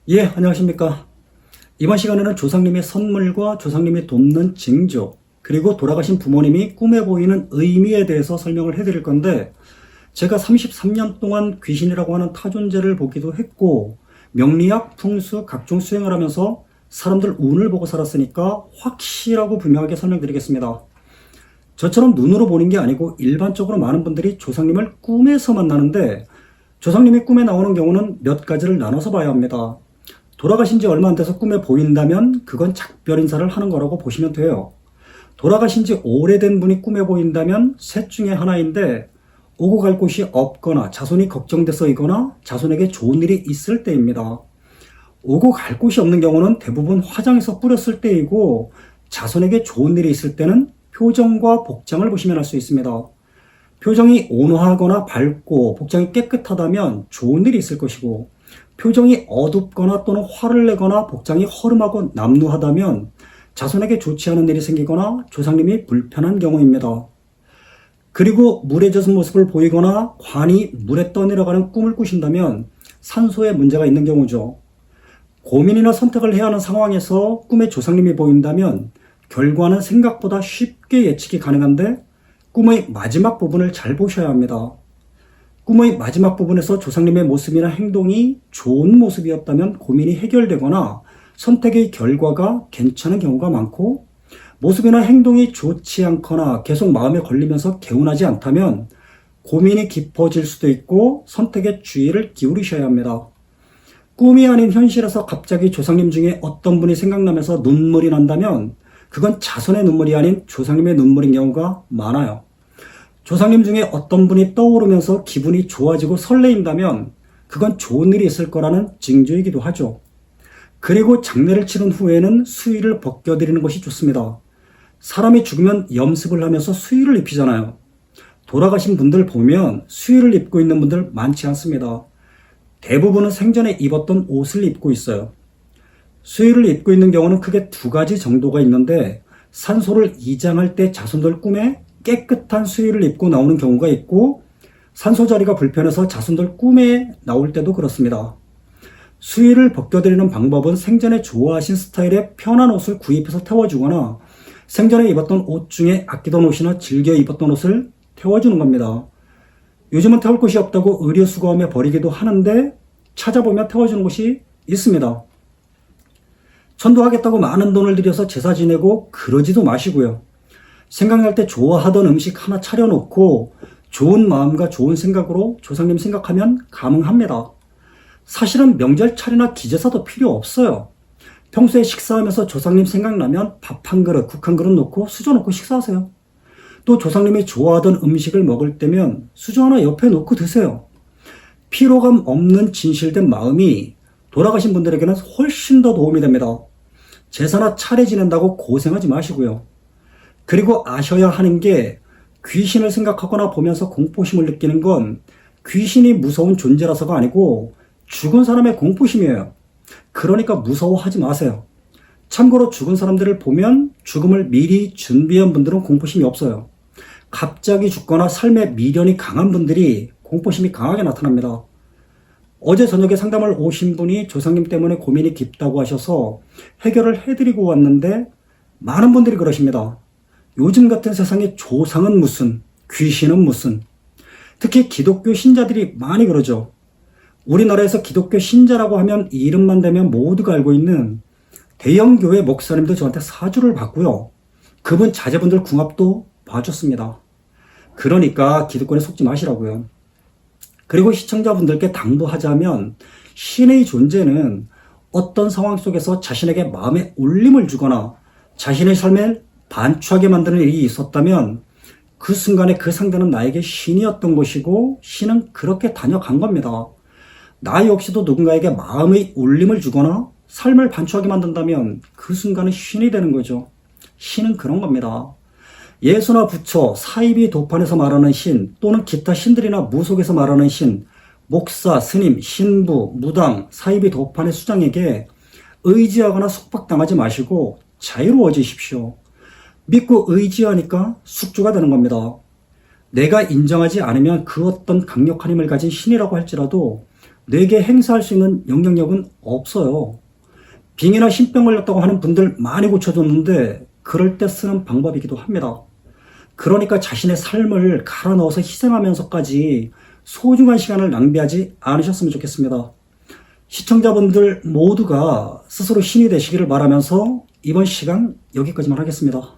예, 안녕하십니까. 이번 시간에는 조상님의 선물과 조상님이 돕는 징조, 그리고 돌아가신 부모님이 꿈에 보이는 의미에 대해서 설명을 해드릴 건데, 제가 33년 동안 귀신이라고 하는 타존재를 보기도 했고, 명리학, 풍수, 각종 수행을 하면서 사람들 운을 보고 살았으니까 확실하고 분명하게 설명드리겠습니다. 저처럼 눈으로 보는 게 아니고 일반적으로 많은 분들이 조상님을 꿈에서 만나는데, 조상님이 꿈에 나오는 경우는 몇 가지를 나눠서 봐야 합니다. 돌아가신 지 얼마 안 돼서 꿈에 보인다면 그건 작별 인사를 하는 거라고 보시면 돼요. 돌아가신 지 오래된 분이 꿈에 보인다면 셋 중에 하나인데, 오고 갈 곳이 없거나 자손이 걱정돼서이거나 자손에게 좋은 일이 있을 때입니다. 오고 갈 곳이 없는 경우는 대부분 화장해서 뿌렸을 때이고, 자손에게 좋은 일이 있을 때는 표정과 복장을 보시면 알 수 있습니다. 표정이 온화하거나 밝고 복장이 깨끗하다면 좋은 일이 있을 것이고, 표정이 어둡거나 또는 화를 내거나 복장이 허름하고 남루하다면 자손에게 좋지 않은 일이 생기거나 조상님이 불편한 경우입니다. 그리고 물에 젖은 모습을 보이거나 관이 물에 떠내려가는 꿈을 꾸신다면 산소에 문제가 있는 경우죠. 고민이나 선택을 해야 하는 상황에서 꿈에 조상님이 보인다면 결과는 생각보다 쉽게 예측이 가능한데, 꿈의 마지막 부분을 잘 보셔야 합니다. 꿈의 마지막 부분에서 조상님의 모습이나 행동이 좋은 모습이었다면 고민이 해결되거나 선택의 결과가 괜찮은 경우가 많고, 모습이나 행동이 좋지 않거나 계속 마음에 걸리면서 개운하지 않다면 고민이 깊어질 수도 있고 선택에 주의를 기울이셔야 합니다. 꿈이 아닌 현실에서 갑자기 조상님 중에 어떤 분이 생각나면서 눈물이 난다면 그건 자손의 눈물이 아닌 조상님의 눈물인 경우가 많아요. 조상님 중에 어떤 분이 떠오르면서 기분이 좋아지고 설레인다면 그건 좋은 일이 있을 거라는 징조이기도 하죠. 그리고 장례를 치른 후에는 수의를 벗겨드리는 것이 좋습니다. 사람이 죽으면 염습을 하면서 수의를 입히잖아요. 돌아가신 분들 보면 수의를 입고 있는 분들 많지 않습니다. 대부분은 생전에 입었던 옷을 입고 있어요. 수의를 입고 있는 경우는 크게 두 가지 정도가 있는데, 산소를 이장할 때 자손들 꿈에 깨끗한 수의를 입고 나오는 경우가 있고, 산소 자리가 불편해서 자손들 꿈에 나올 때도 그렇습니다. 수의를 벗겨드리는 방법은 생전에 좋아하신 스타일의 편한 옷을 구입해서 태워주거나 생전에 입었던 옷 중에 아끼던 옷이나 즐겨 입었던 옷을 태워주는 겁니다. 요즘은 태울 곳이 없다고 의료수거함에 버리기도 하는데 찾아보면 태워주는 곳이 있습니다. 천도하겠다고 많은 돈을 들여서 제사 지내고 그러지도 마시고요. 생각날 때 좋아하던 음식 하나 차려놓고 좋은 마음과 좋은 생각으로 조상님 생각하면 가능합니다. 사실은 명절 차례나 기제사도 필요 없어요. 평소에 식사하면서 조상님 생각나면 밥 한 그릇, 국 한 그릇 놓고 수저 놓고 식사하세요. 또 조상님이 좋아하던 음식을 먹을 때면 수저 하나 옆에 놓고 드세요. 피로감 없는 진실된 마음이 돌아가신 분들에게는 훨씬 더 도움이 됩니다. 제사나 차례 지낸다고 고생하지 마시고요. 그리고 아셔야 하는 게, 귀신을 생각하거나 보면서 공포심을 느끼는 건 귀신이 무서운 존재라서가 아니고 죽은 사람의 공포심이에요. 그러니까 무서워하지 마세요. 참고로 죽은 사람들을 보면 죽음을 미리 준비한 분들은 공포심이 없어요. 갑자기 죽거나 삶에 미련이 강한 분들이 공포심이 강하게 나타납니다. 어제 저녁에 상담을 오신 분이 조상님 때문에 고민이 깊다고 하셔서 해결을 해드리고 왔는데, 많은 분들이 그러십니다. 요즘 같은 세상에 조상은 무슨, 귀신은 무슨. 특히 기독교 신자들이 많이 그러죠. 우리나라에서 기독교 신자라고 하면 이 이름만 대면 모두가 알고 있는 대형 교회 목사님도 저한테 사주를 받고요. 그분 자제분들 궁합도 봐줬습니다. 그러니까 기득권에 속지 마시라고요. 그리고 시청자분들께 당부하자면, 신의 존재는 어떤 상황 속에서 자신에게 마음에 울림을 주거나 자신의 삶을 반추하게 만드는 일이 있었다면 그 순간에 그 상대는 나에게 신이었던 것이고, 신은 그렇게 다녀간 겁니다. 나 역시도 누군가에게 마음의 울림을 주거나 삶을 반추하게 만든다면 그 순간은 신이 되는 거죠. 신은 그런 겁니다. 예수나 부처, 사이비 도판에서 말하는 신, 또는 기타 신들이나 무속에서 말하는 신, 목사, 스님, 신부, 무당, 사이비 도판의 수장에게 의지하거나 속박당하지 마시고 자유로워지십시오. 믿고 의지하니까 숙주가 되는 겁니다. 내가 인정하지 않으면 그 어떤 강력한 힘을 가진 신이라고 할지라도 내게 행사할 수 있는 영향력은 없어요. 빙이나 신병 걸렸다고 하는 분들 많이 고쳐줬는데 그럴 때 쓰는 방법이기도 합니다. 그러니까 자신의 삶을 갈아 넣어서 희생하면서까지 소중한 시간을 낭비하지 않으셨으면 좋겠습니다. 시청자분들 모두가 스스로 신이 되시기를 바라면서 이번 시간 여기까지만 하겠습니다.